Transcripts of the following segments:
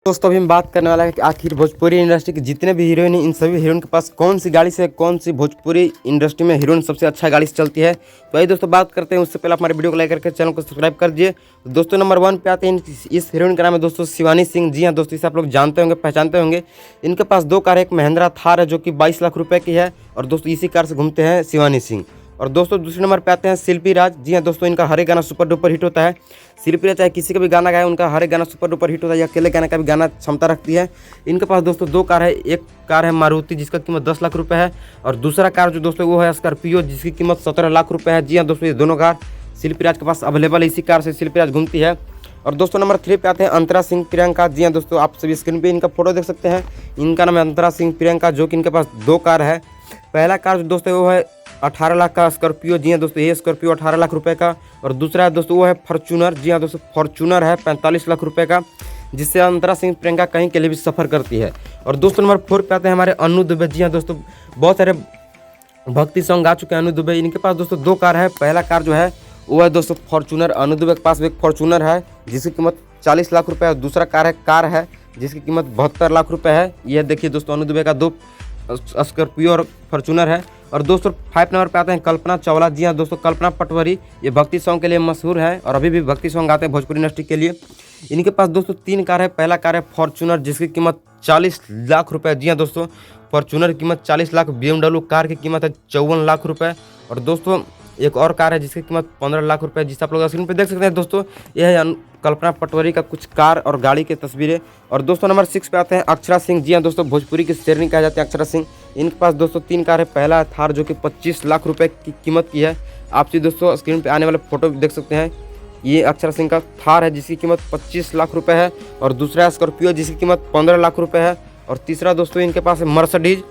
दोस्तों अभी हम बात करने वाला है कि आखिर भोजपुरी इंडस्ट्री के जितने भी हीरोइन हैं इन सभी हीरोइन के पास कौन सी गाड़ी से कौन सी भोजपुरी इंडस्ट्री में हीरोइन सबसे अच्छा गाड़ी से चलती है। तो आइए दोस्तों बात करते हैं। उससे पहले हमारे वीडियो को लाइक करके चैनल को सब्सक्राइब कर दीजिए। दोस्तों नंबर 1 पे आते हैं। इस हीरोइन का नाम है दोस्तों शिवानी सिंह। जी हाँ दोस्तों, इसे आप लोग जानते होंगे, पहचानते होंगे। इनके पास 2 कार है। एक महिंद्रा थार है जो कि 22 लाख रुपये की है और दोस्तों इसी कार से घूमते हैं शिवानी सिंह। और दोस्तों दूसरे नंबर पे आते हैं शिल्पी राज। जी हाँ दोस्तों, इनका हर एक गाना सुपर डुपर हिट होता है। शिल्पी राज चाहे किसी का भी गाना गाए, उनका हर एक गाना सुपर डुपर हिट होता है। या अकेले गाने का भी गाना क्षमता रखती है। इनके पास दोस्तों 2 कार है। एक कार है मारुति जिसका कीमत 10 लाख रुपये है और दूसरा कार जो दोस्तों वो है स्कॉर्पियो जिसकी कीमत 17 लाख रुपये है। जी हाँ दोस्तों, ये दोनों कार शिल्पी राज के पास अवेलेबल है। इसी कार से शिल्पी राज घूमती है। और दोस्तों नंबर 3 पे आते हैं अंतरा सिंह प्रियंका। जी हाँ दोस्तों, आप सभी स्क्रीन पे इनका फोटो देख सकते हैं। इनका नाम है अंतरा सिंह प्रियंका, जो कि इनके पास 2 कार है। पहला कार जो दोस्तों वो है 18 लाख का स्कॉर्पियो। जी हाँ दोस्तों, ये स्कॉर्पियो 18 लाख रुपए का। और दूसरा है दोस्तों वो है फॉर्च्यूनर। जी हाँ दोस्तों, फॉर्च्यूनर है 45 लाख रुपए का, जिससे अंतरा सिंह प्रियंका कहीं के लिए भी सफ़र करती है। और दोस्तों नंबर 4 पे आते हैं हमारे अनु दुबे। जी हाँ दोस्तों, बहुत सारे भक्ति सॉन्ग गा चुके हैं अनु दुबे। इनके पास दोस्तों 2 कार है। पहला कार जो है वो है दोस्तों फॉर्च्यूनर। अनु दुबे के पास एक फॉर्च्यूनर है जिसकी कीमत 40 लाख रुपये है। और दूसरा कार है जिसकी कीमत 72 लाख रुपये है। यह देखिए दोस्तों, अनु दुबे का 2 स्कॉर्पियो और फॉर्च्यूनर है। और दोस्तों 5 नंबर पे आते हैं कल्पना चावला। जी हाँ दोस्तों, कल्पना पटवारी ये भक्ति सॉन्ग के लिए मशहूर है और अभी भी भक्ति सॉन्ग गाते हैं भोजपुरी इंडस्ट्री के लिए। इनके पास दोस्तों 3 कार है। पहला कार है फॉर्च्यूनर जिसकी कीमत 40 लाख रुपये। जी हाँ दोस्तों, फॉर्च्यूनर की कीमत 40 लाख। BMW कार की कीमत है 54 लाख रुपये। और दोस्तों एक और कार है जिसकी कीमत 15 लाख रुपये, जिसे आप लोग स्क्रीन पे देख सकते हैं। दोस्तों यह है कल्पना पटवारी का कुछ कार और गाड़ी की तस्वीरें। और दोस्तों नंबर 6 पे आते हैं अक्षरा सिंह। जी हाँ दोस्तों, भोजपुरी की शेरनी कहा जाते हैं अक्षरा सिंह। इनके पास दोस्तों 3 कार है। पहला थार जो कि 25 लाख रुपये की कीमत की है। आप जी दोस्तों स्क्रीन पे आने वाले फोटो देख सकते हैं। ये अक्षरा सिंह का थार है जिसकी कीमत 25 लाख रुपये है। और दूसरा स्कॉर्पियो जिसकी कीमत 15 लाख रुपये है। और तीसरा दोस्तों इनके पास है मर्सिडीज।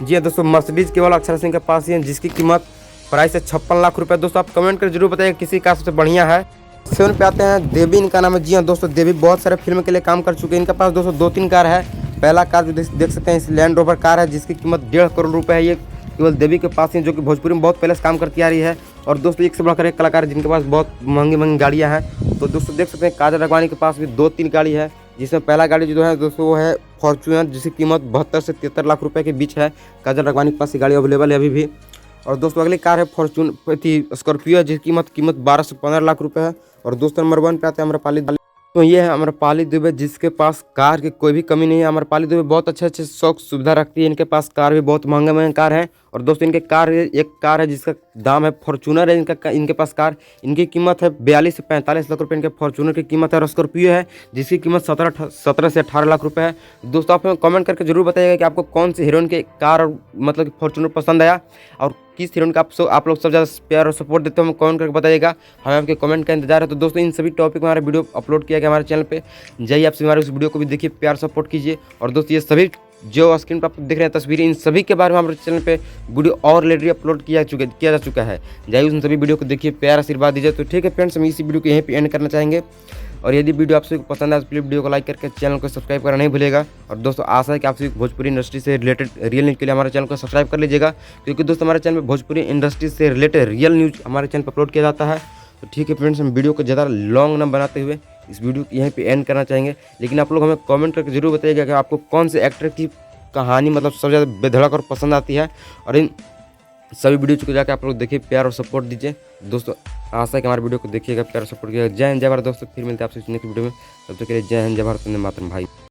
जी हाँ दोस्तों, मर्सिडीज केवल अक्षरा सिंह के पास ही है जिसकी कीमत प्राइस है 56 लाख रुपये। दोस्तों आप कमेंट कर जरूर बताइए किसी का सबसे बढ़िया है। 7 पे आते हैं देवी। इनका नाम है। जी हाँ दोस्तों, देवी बहुत सारे फिल्म के लिए काम कर चुके हैं। इनके पास दोस्तों 2-3 कार है। पहला कार जो देख सकते हैं इस लैंड रोवर कार है जिसकी कीमत 1.5 करोड़ रुपये है। ये केवल देवी के पास ही, जो कि भोजपुरी में बहुत पहले से काम करती आ रही है। और दोस्तों एक से बढ़कर एक कलाकार जिनके पास बहुत महंगी गाड़ियाँ हैं। तो दोस्तों देख सकते हैं काजल राघवानी के पास भी 2-3 गाड़ी है, जिसमें पहला गाड़ी जो है दोस्तों वो है फॉर्च्यूनर जिसकी कीमत 72 से 73 लाख रुपये के बीच है। काजल राघवानी के पास ये गाड़ी अवेलेबल है अभी भी। और दोस्तों अगली कार है स्कॉर्पियो जिसकी कीमत 12 से 15 लाख रुपए है। और दोस्तों नंबर 1 पे आते हैं अम्रपाली। तो ये है अम्रपाली दुबे, जिसके पास कार की कोई भी कमी नहीं है। अम्रपाली दुबे बहुत अच्छे शौक सुविधा रखती है। इनके पास कार भी बहुत महंगे कार है। और दोस्तों इनके एक कार है जिसका दाम है फॉर्च्यूनर है। इनके पास कार, इनकी कीमत है 42 से 45 लाख रुपए इनके फॉर्च्यूनर की कीमत है। और स्कॉर्पियो है जिसकी कीमत 17 से 18 लाख रुपए है। दोस्तों आप कमेंट करके जरूर बताइएगा कि आपको कौन सी हीरोइन के कार और मतलब फॉर्च्यूनर पसंद आया और किस हीरोइन का आप लोग सब ज़्यादा प्यार और सपोर्ट देते हो, हमें कमेंट करके बताइएगा। हमें आपके कमेंट का इंतजार है। तो दोस्तों इन सभी टॉपिक में हमारा वीडियो अपलोड किया गया हमारे चैनल पे। जाइए आपसे हमारे उस वीडियो को भी देखिए, प्यार सपोर्ट कीजिए। और दोस्तों ये सभी जो स्क्रीन पर आप देख रहे हैं तस्वीरें, इन सभी के बारे में हमारे चैनल पे वीडियो और ऑलरेडी अपलोड किया जा चुका है। जाइए उन सभी वीडियो को देखिए, प्यार आशीर्वाद दीजिए। तो ठीक है फ्रेंड्स, हम इसी वीडियो को यहीं पे एंड करना चाहेंगे। और यदि वीडियो आप सभी को पसंद आए तो प्लीज़ वीडियो को लाइक करके चैनल को सब्सक्राइब करना नहीं भूलिएगा। और दोस्तों आशा है कि आप सभी भोजपुरी इंडस्ट्री से रिलेटेड रियल न्यूज़ के लिए हमारे चैनल को सब्सक्राइब कर लीजिएगा, क्योंकि दोस्तों हमारे चैनल में भोजपुरी इंडस्ट्री से रिलेटेड रियल न्यूज़ हमारे चैनल पर अपलोड किया जाता है। तो ठीक है फ्रेंड्स, हम वीडियो को ज़्यादा लॉन्ग न बनाते हुए इस वीडियो को यहीं पर एंड करना चाहेंगे। लेकिन आप लोग हमें कॉमेंट करके जरूर बताइएगा कि आपको कौन से एक्टर की कहानी मतलब सबसे ज़्यादा बेधड़क और पसंद आती है। और इन सभी वीडियो को जाकर आप लोग देखिए, प्यार और सपोर्ट दीजिए। दोस्तों आशा है कि हमारे वीडियो को देखिएगा, प्यार और सपोर्ट कीजिएगा। जय हिंद जय भारत दोस्तों, फिर मिलते हैं आपसे नेक्स्ट वीडियो में। तब तक के लिए जय हिंद जय भारत, वंदे मातरम भाई।